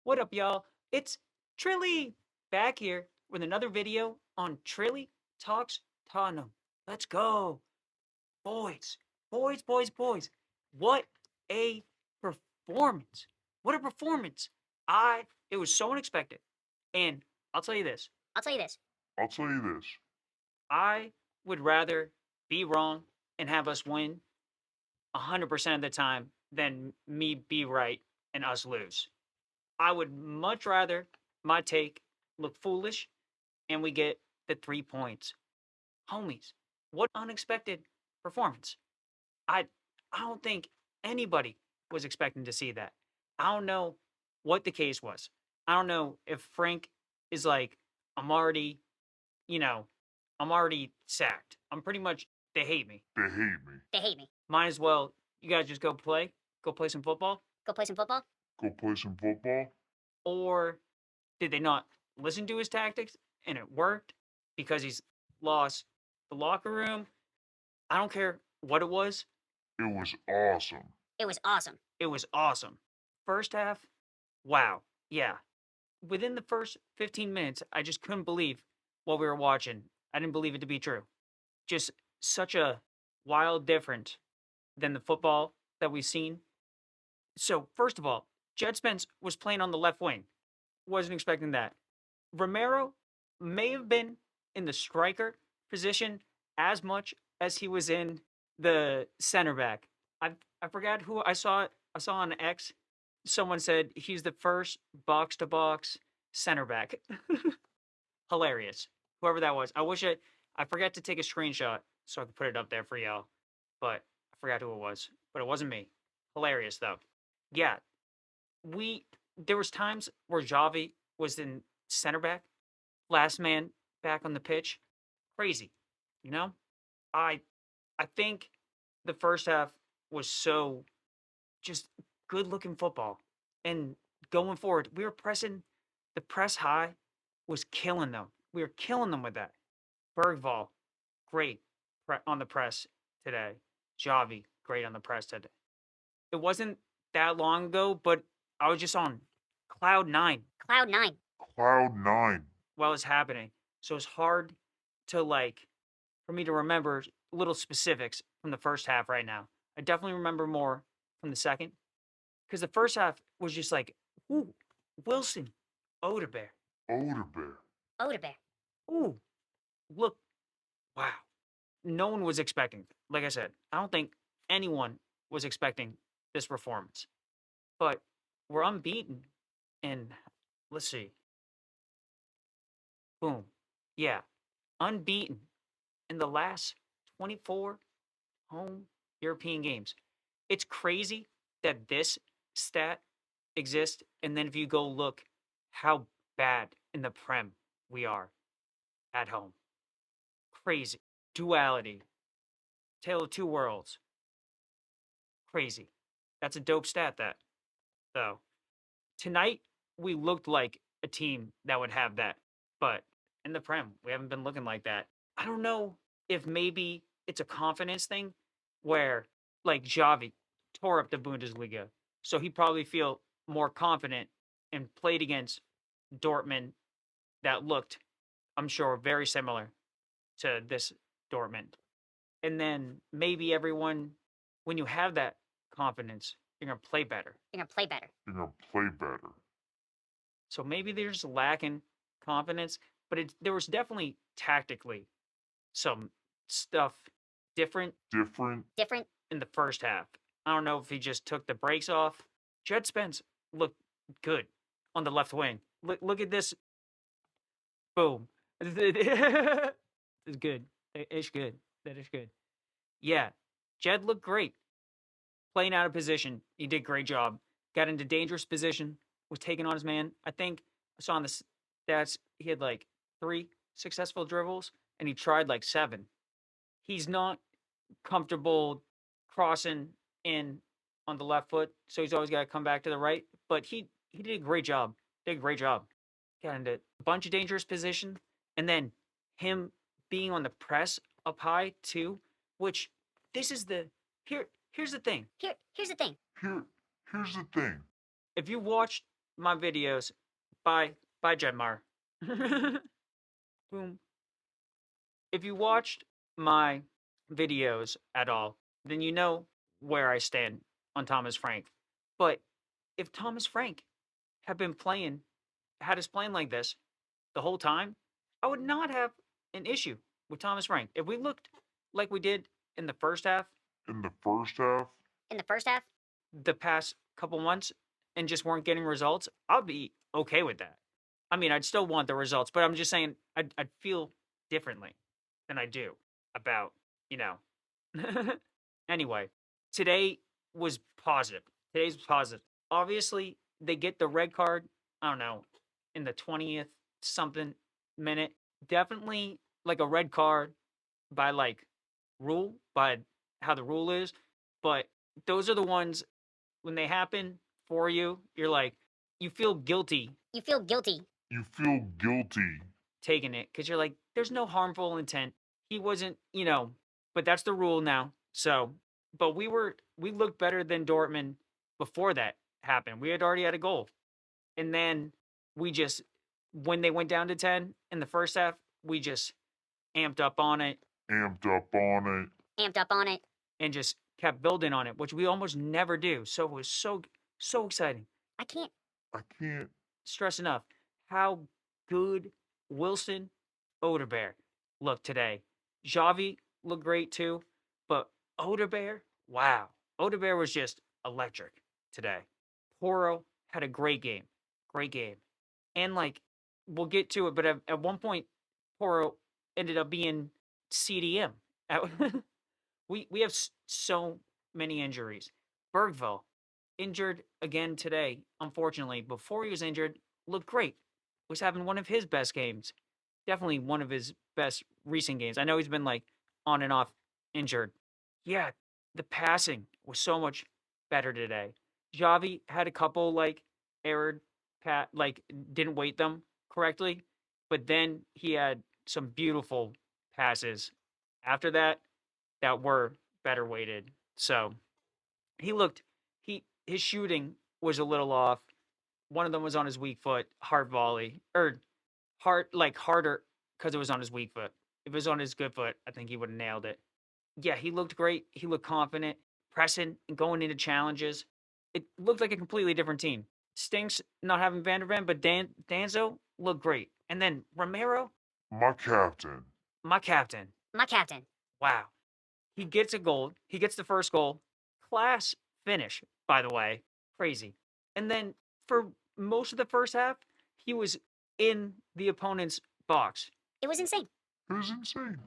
What up, y'all? It's Trilly back here with another video on Trilly Talks Tottenham. Let's go. Boys, boys. What a performance. What a performance. It was so unexpected. And I'll tell you this. I'll tell you this. I would rather be wrong and have us win 100% of the time than me be right and us lose. I would much rather my take look foolish and we get the 3 points. Homies, what unexpected performance. I I don't think anybody was expecting to see that. I don't know what the case was. I don't know if Frank is like, I'm already, you know, I'm already sacked. I'm pretty much, they hate me. They hate me. Might as well, you guys just go play some football. Go play some football? Or did they not listen to his tactics and it worked because he's lost the locker room? I don't care what it was. It was awesome. It was awesome. First half, wow. Yeah. Within the first 15 minutes, I just couldn't believe what we were watching. I didn't believe it to be true. Just such a wild difference than the football that we've seen. So, first of all, Jed Spence was playing on the left wing. Wasn't expecting that. Romero may have been in the striker position as much as he was in the center back. I forgot who I saw. I saw on X. Someone said he's the first box to box center back. Hilarious. Whoever that was. I forgot to take a screenshot so I could put it up there for y'all. But I forgot who it was. But it wasn't me. Hilarious though. Yeah. There was times where Javi was in center back, last man back on the pitch. Crazy. You know? I I think the first half was so just good looking football. And going forward, we were pressing the press high was killing them. We were killing them with that. Bergval, great on the press today. Javi, great on the press today. It wasn't that long ago, but I was just on cloud nine Cloud nine. while it's happening. So it's hard to for me to remember little specifics from the first half right now. I definitely remember more from the second because the first half was just like, ooh, Wilson, Odebear, Odebear. ooh, look, wow. No one was expecting. Like I said, I don't think anyone was expecting this performance. But we're unbeaten, and let's see, boom, yeah, unbeaten in the last 24 home European games. It's crazy that this stat exists, and then if you go look how bad in the Prem we are at home. Crazy. Duality. Tale of two worlds. Crazy. That's a dope stat, that, though. Tonight, we looked like a team that would have that, but in the Prem, we haven't been looking like that. I don't know if maybe it's a confidence thing where, like, Xavi tore up the Bundesliga, so he probably feel more confident and played against Dortmund that looked, I'm sure, very similar to this Dortmund. And then maybe everyone, when you have that confidence, you're going to play better. You're gonna play better. So maybe they're just lacking confidence, but there was definitely tactically some stuff different Different. in the first half. I don't know if he just took the brakes off. Jed Spence looked good on the left wing. Look at this. Boom. It's good. It's good. That is good. Yeah. Jed looked great. Playing out of position. He did a great job. Got into dangerous position. Was taking on his man. I think I saw on the stats he had like 3 successful dribbles and he tried like 7. He's not comfortable crossing in on the left foot, so he's always got to come back to the right. But he did a great job. Did a great job. Got into a bunch of dangerous position, and then him being on the press up high too. Which this is the here's the thing. Here. Here's the thing. If you watched my videos. Bye, Jedmar. Boom. If you watched my videos at all, then you know where I stand on Thomas Frank. But if Thomas Frank had been playing, had us playing like this the whole time, I would not have an issue with Thomas Frank. If we looked like we did in the first half, In the first half, In the first half, the past couple months, and just weren't getting results, I'll be okay with that. I mean, I'd still want the results, but I'm just saying I'd feel differently than I do about, you know. Anyway, today was positive. Today's positive. Obviously, they get the red card, I don't know, in the 20th something minute. Definitely like a red card by like rule, by how the rule is. But those are the ones when they happen for you, you're like, you feel guilty you feel guilty. you feel guilty. taking it because you're like, there's no harmful intent. He wasn't, you know, but that's the rule now. So, but we looked better than Dortmund before that happened. We had already had a goal. And then we just, when they went down to 10 in the first half, we just amped up on it Amped up on Amped up on it. and just kept building on it, which we almost never do. So it was so exciting. I can't. it. I can't. Stress enough how good Wilson Oderbear looked today. Xavi looked great too, but Oderbear, wow. Oderbear was just electric today. Poro had a great game. Great game. And like, we'll get to it, but at one point, Poro ended up being CDM. We have so many injuries. Bergville, injured again today, unfortunately. Before he was injured, looked great. Was having one of his best games. Definitely one of his best recent games. I know he's been like on and off injured. Yeah, the passing was so much better today. Javi had a couple like errored like didn't weight them correctly, but then he had some beautiful passes after that that were better weighted. So he looked his shooting was a little off. One of them was on his weak foot, hard volley, or hard like harder because it was on his weak foot. If it was on his good foot, I think he would have nailed it. Yeah, he looked great. He looked confident, pressing and going into challenges. It looked like a completely different team. Stinks not having Van der Ven, but Danzo looked great. And then Romero, My captain. my captain. My captain. Wow. He gets a goal. He gets the first goal. Class finish, by the way. Crazy. And then for most of the first half, he was in the opponent's box. It was insane. It was insane.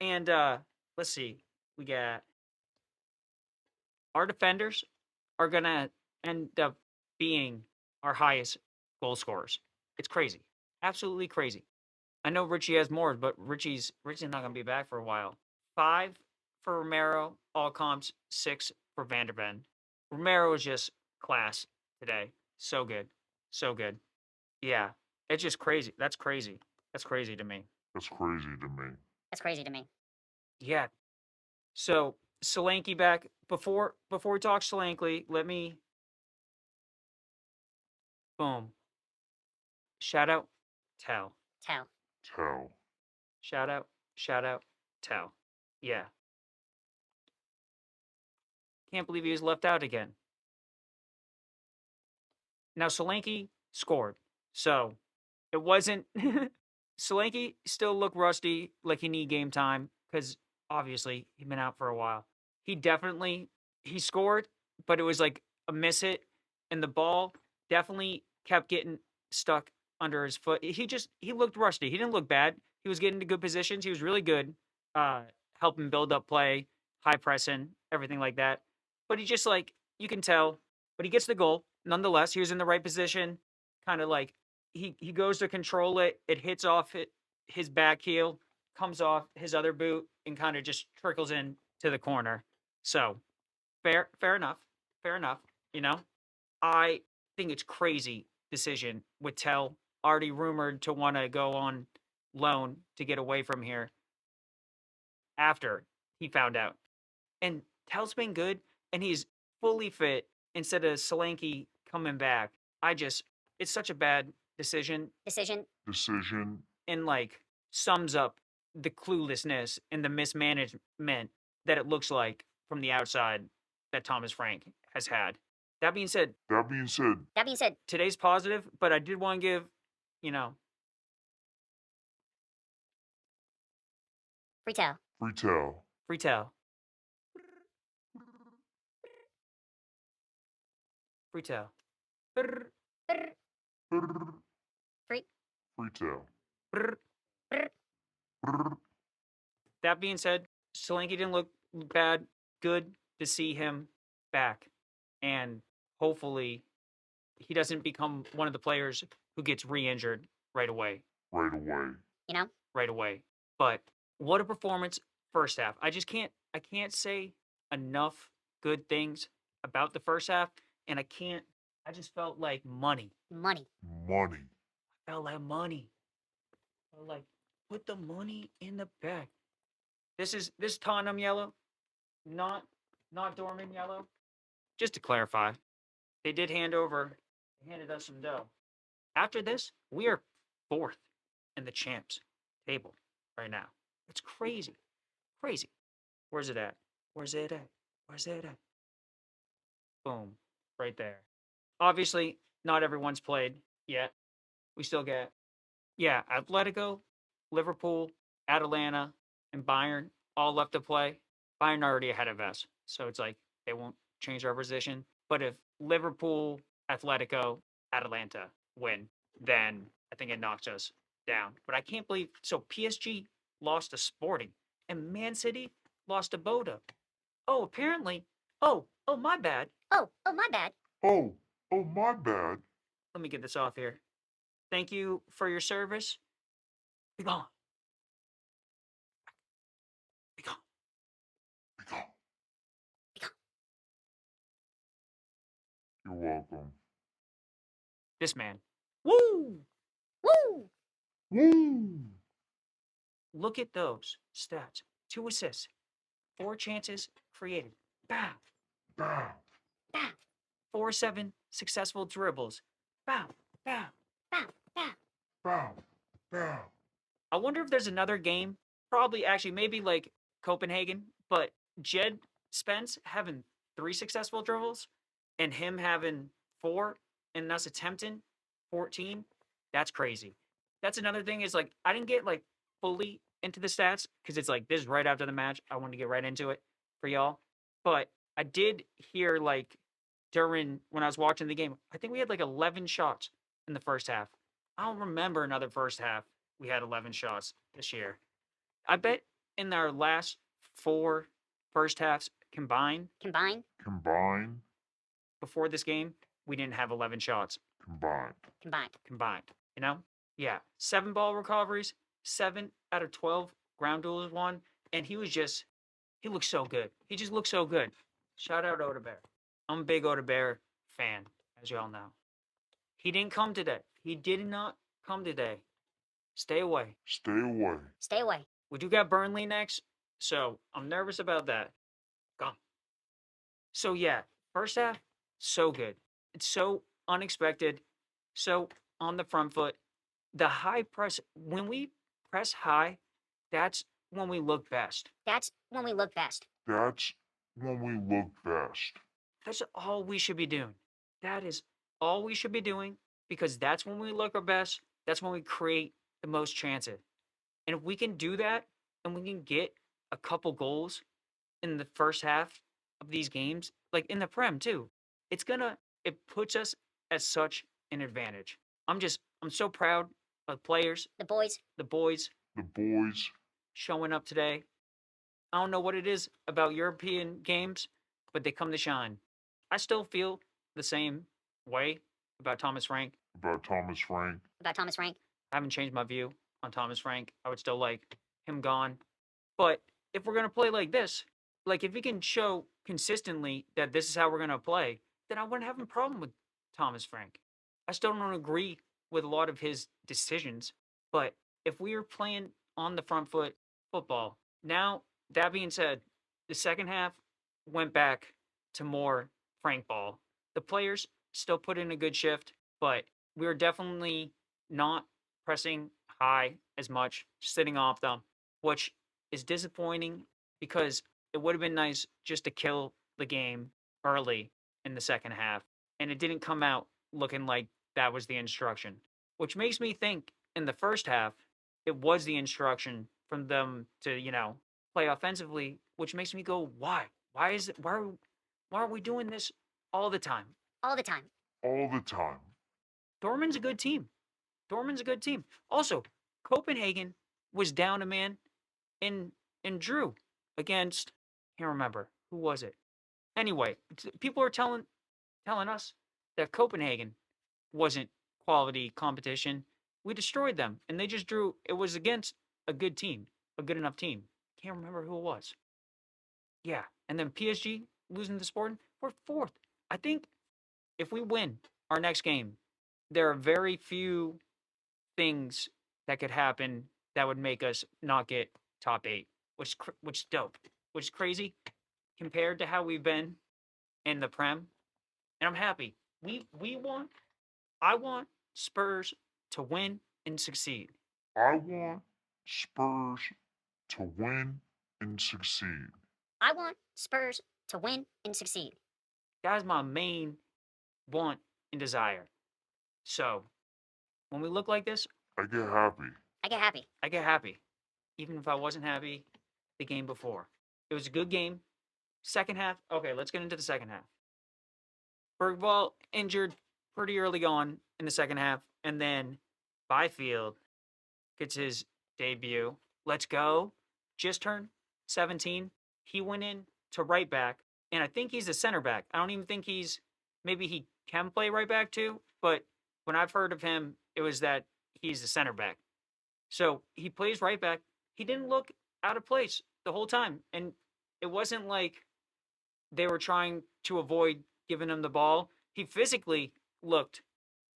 And let's see. We got our defenders are gonna end up being our highest goal scorers. It's crazy. Absolutely crazy. I know Richie has more, but Richie's not gonna be back for a while. 5 for Romero, all comps, 6 for Van der Ven. Romero is just class today. So good. So good. Yeah. It's just crazy. That's crazy. That's crazy to me. That's crazy to me. That's crazy to me. Yeah. So Solanke back. Before we talk Solanke, let me boom. Shout out Tell. Tell. Tell. Shout out, Tell. Yeah. Can't believe he was left out again. Now Solanke scored. So it wasn't Solanke still looked rusty, like he need game time, because obviously he'd been out for a while. He scored, but it was like a miss hit, and the ball definitely kept getting stuck under his foot. He looked rusty. He didn't look bad. He was getting into good positions. He was really good, helping build up play, high pressing, everything like that. But he just like you can tell, but he gets the goal nonetheless. He was in the right position, kind of like he goes to control it. It hits off his back heel, comes off his other boot, and kind of just trickles in to the corner. So fair enough. Fair enough. You know, I think it's crazy decision with Tell already rumored to want to go on loan to get away from here after he found out. And Tell's been good, and he's fully fit instead of Solanke coming back. I just it's such a bad decision Decision. Decision. and like sums up the cluelessness and the mismanagement that it looks like from the outside that Thomas Frank has had. That being said, That being said, That being said, today's positive, but I did want to give, you know, free towel. free towel. free towel. Free towel. Brr, Brr, Brrr. Free. Free towel. brr. brr. Brrr. That being said, Solanke didn't look bad. Good to see him back. And hopefully he doesn't become one of the players who gets re-injured right away. Right away. You know? Right away. But what a performance first half. I can't say enough good things about the first half. And I just felt like money. Money. Money. Felt like money. Felt like put the money in the bag. This Tottenham yellow, not Dortmund yellow. Just to clarify, they did handed us some dough. After this, we are 4th in the champs table right now. It's crazy. Crazy. Where's it at? Where's it at? Where's it at? Boom. Right there. Obviously, not everyone's played yet. We still get, yeah, Atletico, Liverpool, Atalanta, and Bayern all left to play. Bayern already ahead of us. So it's like they won't change our position. But if Liverpool, Atletico, Atalanta win, then I think it knocks us down. But I can't believe, so PSG lost to Sporting and Man City lost to Boda. Oh, apparently, my bad. Oh, my bad. Oh, my bad. Let me get this off here. Thank you for your service. Be gone. Be gone. Be gone. Be gone. You're welcome. This man. Woo! Woo! Woo! Look at those stats. 2 assists, 4 chances created. Bow. Bow. Bow. 4-7 successful dribbles. Bow. Bow. Bow. Bow. Bow. Bow. I wonder if there's another game. Probably, actually, maybe like Copenhagen, but Jed Spence having 3 successful dribbles and him having 4 and us attempting 14. That's crazy. That's another thing is like, I didn't get like fully into the stats because it's like this is right after the match. I wanted to get right into it for y'all. But I did hear like during when I was watching the game, I think we had like 11 shots in the first half. I don't remember another first half we had 11 shots this year. I bet in our last 4 first halves combined Combine. Combine. before this game, we didn't have 11 shots Combine. Combined. combined. You know? Yeah. 7 ball recoveries, 7 out of 12 ground duels won. And he looked so good. He just looked so good. Shout out Odebear. I'm a big Odebear fan, as y'all know. He didn't come today. He did not come today. Stay away. Stay away. Stay away. We do got Burnley next, so I'm nervous about that. Gone. So yeah, first half, so good. It's so unexpected, so on the front foot. The high press, when we press high, that's when we look best. That's when we look best. That's when we look best. That's all we should be doing. That is all we should be doing because that's when we look our best. That's when we create the most chances. And if we can do that and we can get a couple goals in the first half of these games, like in the Prem too, it puts us at such an advantage. I'm so proud of players, The boys. the boys The boys. showing up today. I don't know what it is about European games, but they come to shine. I still feel the same way about Thomas Frank. About Thomas Frank. About Thomas Frank. I haven't changed my view on Thomas Frank. I would still like him gone. But if we're going to play like this, like if he can show consistently that this is how we're going to play, then I wouldn't have a problem with Thomas Frank. I still don't agree with a lot of his decisions, but if we are playing on the front foot football, now that being said, the second half went back to more Frank ball. The players still put in a good shift, but we were definitely not pressing high as much, sitting off them, which is disappointing because it would have been nice just to kill the game early in the second half. And it didn't come out looking like that was the instruction, which makes me think in the first half, it was the instruction from them to, play offensively, which makes me go, why? Why is it, why are we doing this all the time? All the time. All the time. Dortmund's a good team. Dortmund's a good team. Also, Copenhagen was down a man in Drew against, can't remember who was it. Anyway, people are telling us that Copenhagen wasn't quality competition. We destroyed them, and they just drew. It was against a good team, a good enough team. Can't remember who it was. Yeah, and then PSG losing to Sporting, we're fourth. I think if we win our next game, there are very few things that could happen that would make us not get top eight, which is dope, which is crazy compared to how we've been in the Prem. And I'm happy. We want I want Spurs to win and succeed. I want Spurs to win and succeed. I want Spurs to win and succeed. That's my main want and desire. So when we look like this, I get happy. I get happy. I get happy. Even if I wasn't happy the game before. It was a good game. Second half, okay, let's get into the second half. Bergvall injured pretty early on in the second half, and then Byfield gets his debut. Let's go. Just turned 17. He went in to right back, and I think he's a center back. I don't even think maybe he can play right back too, but when I've heard of him, it was that he's a center back. So he plays right back. He didn't look out of place the whole time, and it wasn't like they were trying to avoid giving him the ball. He physically looked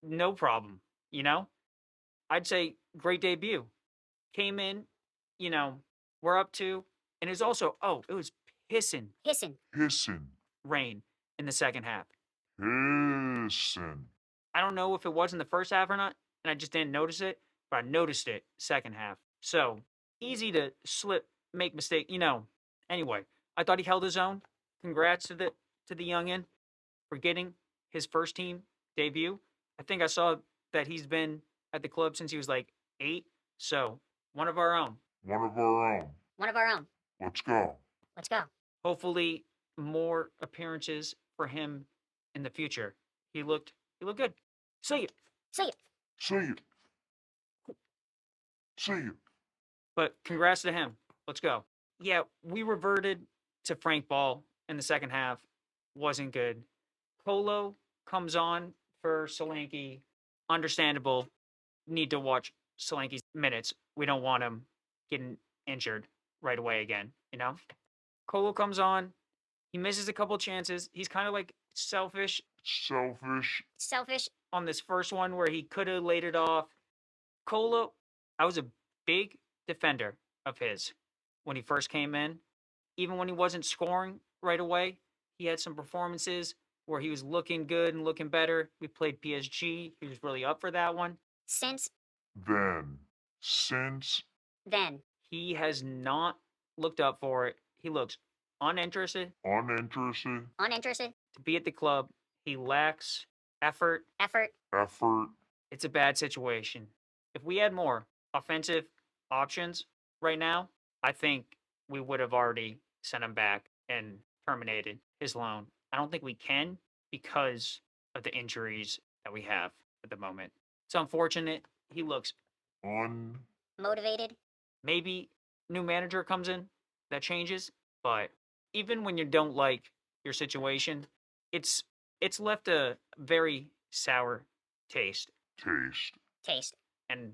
no problem. I'd say great debut. Came in, we're up to, and it was also, it was pissing Hissing. rain in the second half. Hissing. I don't know if it was in the first half or not, and I just didn't notice it, but I noticed it second half. So easy to slip, make mistake. Anyway, I thought he held his own. Congrats to the youngin for getting his first team debut. I think I saw that he's been at the club since he was like 8. So one of our own. One of our own. One of our own. Let's go. Let's go. Hopefully more appearances for him in the future. He looked good. See it. See it. See it. See it. But congrats to him. Let's go. Yeah, we reverted to Frank Ball in the second half. Wasn't good. Colo comes on for Solanke. Understandable. Need to watch Solanke's minutes. We don't want him getting injured right away again. Colo comes on. He misses a couple chances. He's kind of like selfish Selfish. on this first one where he could have laid it off. Colo, I was a big defender of his when he first came in. Even when he wasn't scoring right away, he had some performances where he was looking good and looking better. We played PSG. He was really up for that one. Since Since then. He has not looked up for it. He looks uninterested Uninterested. to be at the club. He lacks effort. Effort. It's a bad situation. If we had more offensive options right now, I think we would have already sent him back and terminated his loan. I don't think we can because of the injuries that we have at the moment. It's unfortunate. He looks Motivated. maybe new manager comes in that changes, but even when you don't like your situation, it's left a very sour taste Taste. in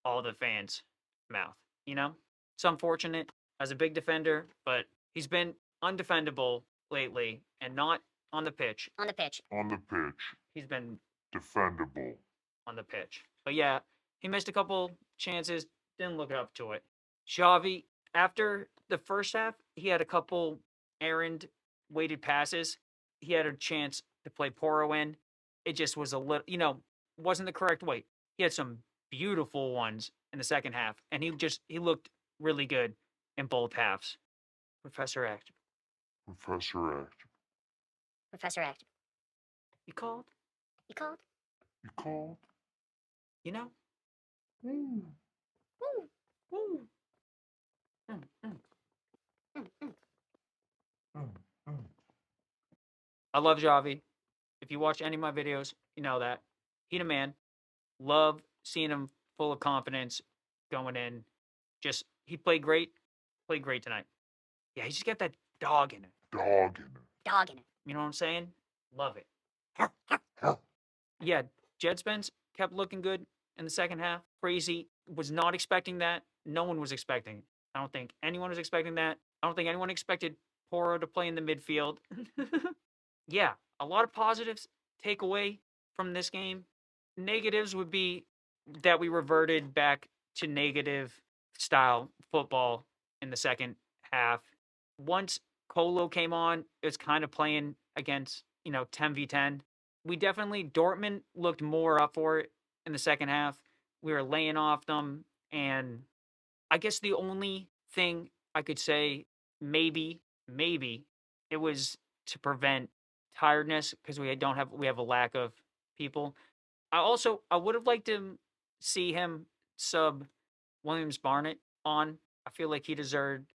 all the fans' mouth. It's unfortunate as a big defender, but he's been undefendable lately and not on the pitch. On the pitch. He's been defendable. on the pitch. But yeah, he missed a couple chances, didn't look up to it. Xavi, after the first half, he had a couple errand weighted passes. He had a chance to play Poro in. It just was a little, wasn't the correct weight. He had some beautiful ones in the second half, and he looked really good in both halves. Professor X, Professor X. Professor X. you called? You called? You called? You know? Ooh. Woo. Woo. Mm, mm. Mm, mm. Mm, mm. I love Javi. If you watch any of my videos, you know that. He the man. Love seeing him full of confidence going in. Just he played great. Played great tonight. Yeah, he just got that dog in it. Dog in it. Dog in it. You know what I'm saying? Love it. Huh. Yeah, Jed Spence kept looking good in the second half. Crazy. Was not expecting that. No one was expecting it. I don't think anyone was expecting that. I don't think anyone expected Poro to play in the midfield. Yeah, a lot of positives take away from this game. Negatives would be that we reverted back to negative style football in the second half. Once Colo came on, it was kind of playing against, 10v10. We definitely, Dortmund looked more up for it in the second half. We were laying off them. And I guess the only thing I could say, maybe, it was to prevent tiredness because we have a lack of people. I would have liked to see him sub Williams Barnett on. I feel like he deserved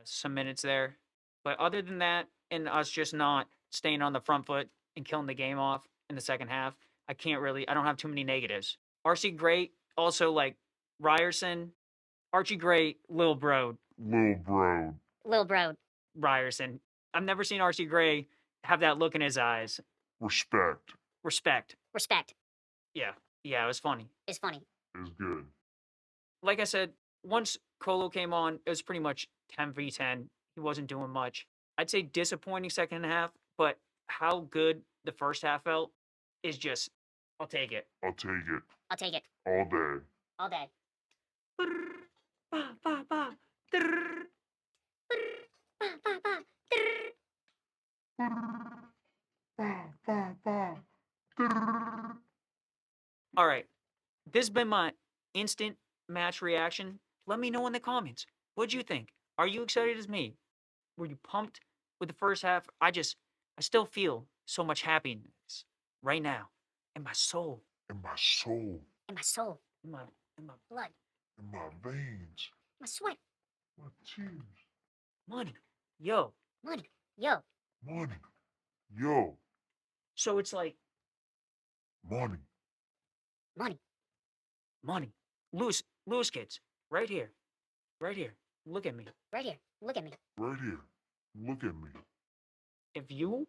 some minutes there. But other than that, and us just not staying on the front foot and killing the game off in the second half, I don't have too many negatives. RC Gray, also like Ryerson, Archie Gray, Lil Bro, Lil bro. Lil bro. Ryerson. I've never seen RC Gray have that look in his eyes. Respect. Respect. Respect. Yeah. Yeah, it was funny. Is funny. Is good. Like I said, once Colo came on, it was pretty much 10v10. He wasn't doing much. I'd say disappointing second half, but how good the first half felt is just, I'll take it. I'll take it. I'll take it. All day. All day. Ba, ba, ba. Drrr. Ba, ba, ba. Drrr. Ba, ba, ba. Drrr. All right. This has been my instant match reaction. Let me know in the comments. What'd you think? Are you excited as me? Were you pumped with the first half? I still feel so much happiness right now in my soul, In my soul. In my soul. in my Blood. In my veins. My sweat. My tears. money. Yo. Money. Yo. Money. Yo. So it's like Money. Money. money. Lewis kids. Right here. Right here. Look at me. Right here. Look at me. Right here. Look at me. If you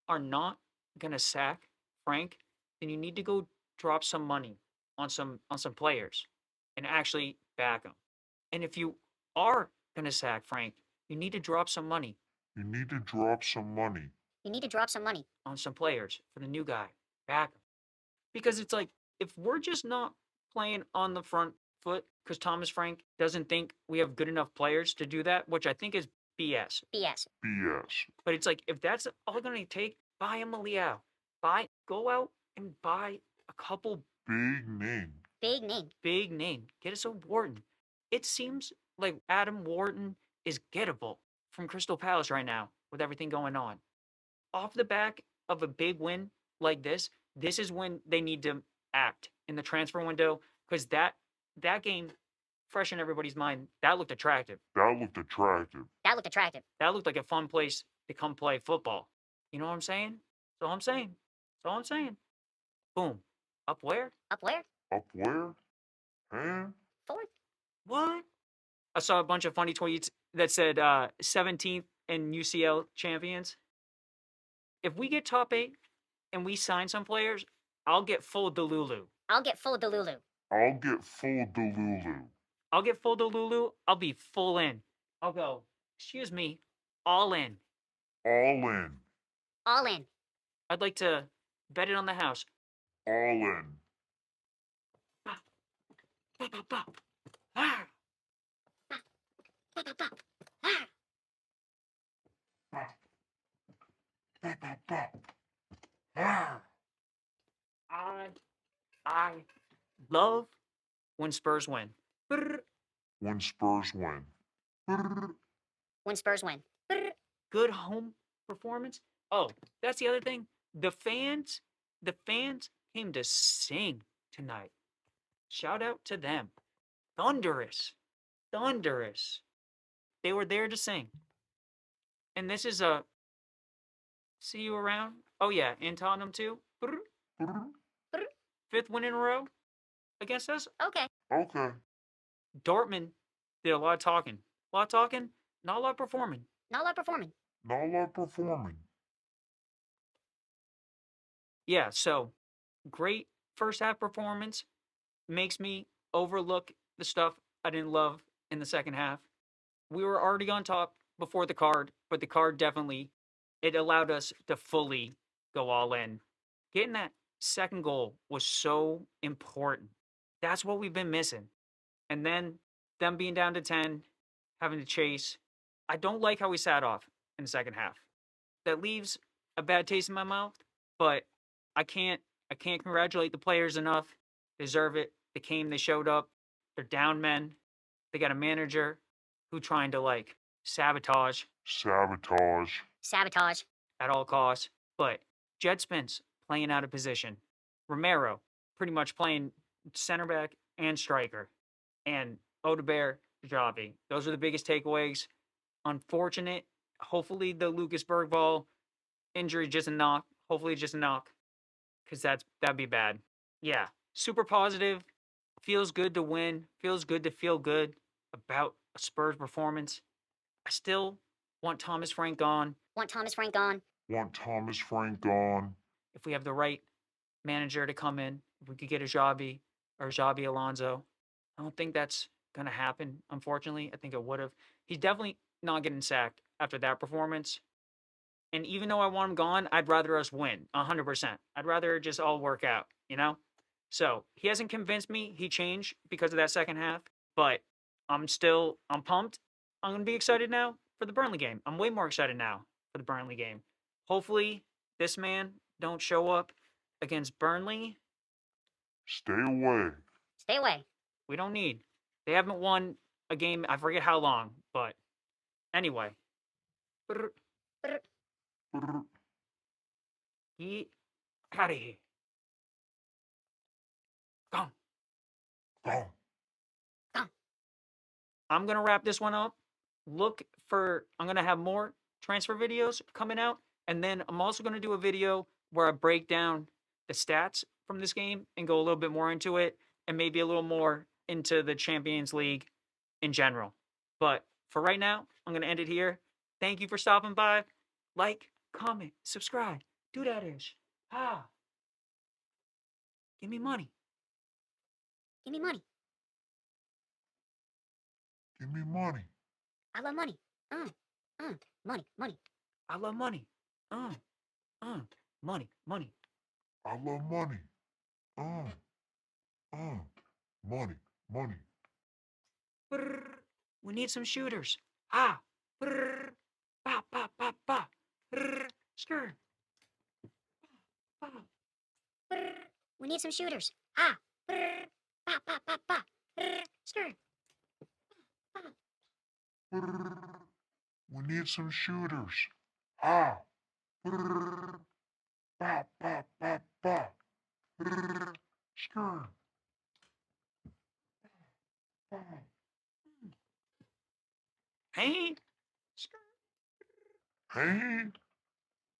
are not gonna sack Frank, then you need to go drop some money on some players and actually back them. And if you are gonna sack Frank, you need to drop some money You need to drop some money. You need to drop some money. on some players for the new guy. Back him. Because it's like if we're just not playing on the front foot because Thomas Frank doesn't think we have good enough players to do that, which I think is BS. BS. BS. But it's like if that's all gonna take, buy him a Liao. Go out and buy a couple Big name. Big name. big name. Get us a Wharton. It seems like Adam Wharton is gettable from Crystal Palace right now with everything going on. Off the back of a big win like this is when they need to act in the transfer window because that game, fresh in everybody's mind, that looked attractive. That looked attractive. That looked attractive. That looked like a fun place to come play football. You know what I'm saying? That's all I'm saying. That's all I'm saying. Boom. Up where? Up where? Up where? Huh? Fourth. What? I saw a bunch of funny tweets that said 17th in UCL champions. If we get top 8 and we sign some players, I'll get full Delulu. I'll get full Delulu. I'll get full Delulu. I'll get full Delulu. I'll be full in. I'll go, excuse me, all in. All in. All in. I'd like to bet it on the house. All in. Ba, ba, ba, ba. Ah. Ba, ba, ba. Ah. Ba, ba, ba, ba. Ah. I Love when Spurs win. Brr. When Spurs win. Brrr. When Spurs win. Brr. Good home performance. Oh, that's the other thing. The fans came to sing tonight. Shout out to them. Thunderous. Thunderous. They were there to sing. And this is a see you around. Oh yeah, in Tottenham too. Brr. Brrr. Fifth win in a row against us. Okay. Okay. Dortmund did a lot of talking. A lot of talking, not a lot of performing. Not a lot performing. Not a lot performing. Yeah, so great first half performance makes me overlook the stuff I didn't love in the second half. We were already on top before the card, but the card definitely it allowed us to fully go all in. Getting that second goal was so important. That's what we've been missing. And then them being down to 10, having to chase. I don't like how we sat off in the second half. That leaves a bad taste in my mouth, but I can't congratulate the players enough. They deserve it. They came, they showed up. They're down men. They got a manager who trying to like sabotage Sabotage. Sabotage. at all costs. But Jet Spence playing out of position. Romero pretty much playing center back and striker. And Odebear, Javi. Those are the biggest takeaways. Unfortunate. Hopefully the Lucas Bergvall injury just a knock. Hopefully just a knock. Because that'd be bad. Yeah. Super positive. Feels good to win. Feels good to feel good about a Spurs performance. I still want Thomas Frank gone. Want Thomas Frank gone. Want Thomas Frank gone. If we have the right manager to come in, if we could get a Xabi or Xabi Alonso. I don't think that's gonna happen, unfortunately. I think it would have. He's definitely not getting sacked after that performance. And even though I want him gone, I'd rather us win 100%. I'd rather it just all work out, you know? So he hasn't convinced me he changed because of that second half, but I'm pumped. I'm going to be excited now for the Burnley game. I'm way more excited now for the Burnley game. Hopefully this man don't show up against Burnley. Stay away. Stay away. We don't need. They haven't won a game, I forget how long, but anyway. Brr. Brrr. Get out of here. Gone. Gone. I'm going to wrap this one up. I'm going to have more transfer videos coming out. And then I'm also going to do a video where I break down the stats from this game and go a little bit more into it and maybe a little more into the Champions League in general. But for right now, I'm going to end it here. Thank you for stopping by. Like, comment, subscribe. Do that ish. Give me money. Give me money. Give me money. I love money. Money. Money. I love money. Money. Money. I love money. Money. Money. Brrr. We need some shooters. Brrr. Ba ba ba ba. Brrr. Skirt. Ba. Brr. We need some shooters. Brr. Ba ba ba ba. Brr. Skirt. Brrr. We need some shooters. Ah. Brrr. Ba ba ba ba. Brrr. Skirt. Hey. Skirt. Hey.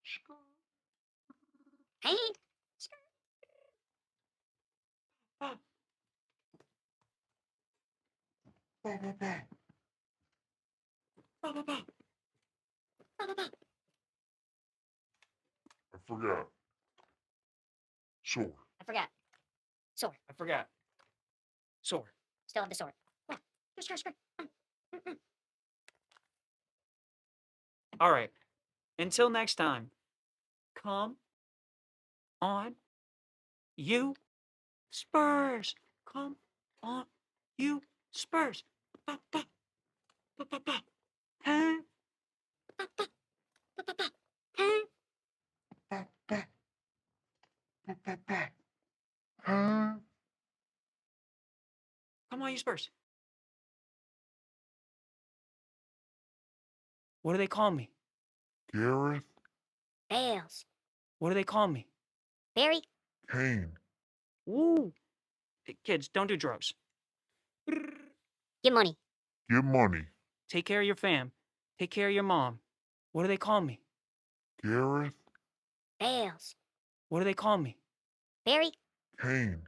Skirt. Hey. Ba. Ba ba ba. Ba ba ba. Ba ba ba. I forgot. Sword. I forgot. Sword. I forgot. Sword. Still have the sword. Skirt. All right. Until next time, come on, you Spurs. Come on, you Spurs. Ba, ba, ba, ba, ba. Huh? Ba ba ba ba. Huh? Ba ba. Ba ba ba. Huh? Come on, you Spurs. What do they call me? Gareth. Bales. What do they call me? Barry. Kane. Woo! Kids, don't do drugs. Get money. Get money. Take care of your fam. Take care of your mom. What do they call me? Gareth. Bales. What do they call me? Barry. Kane.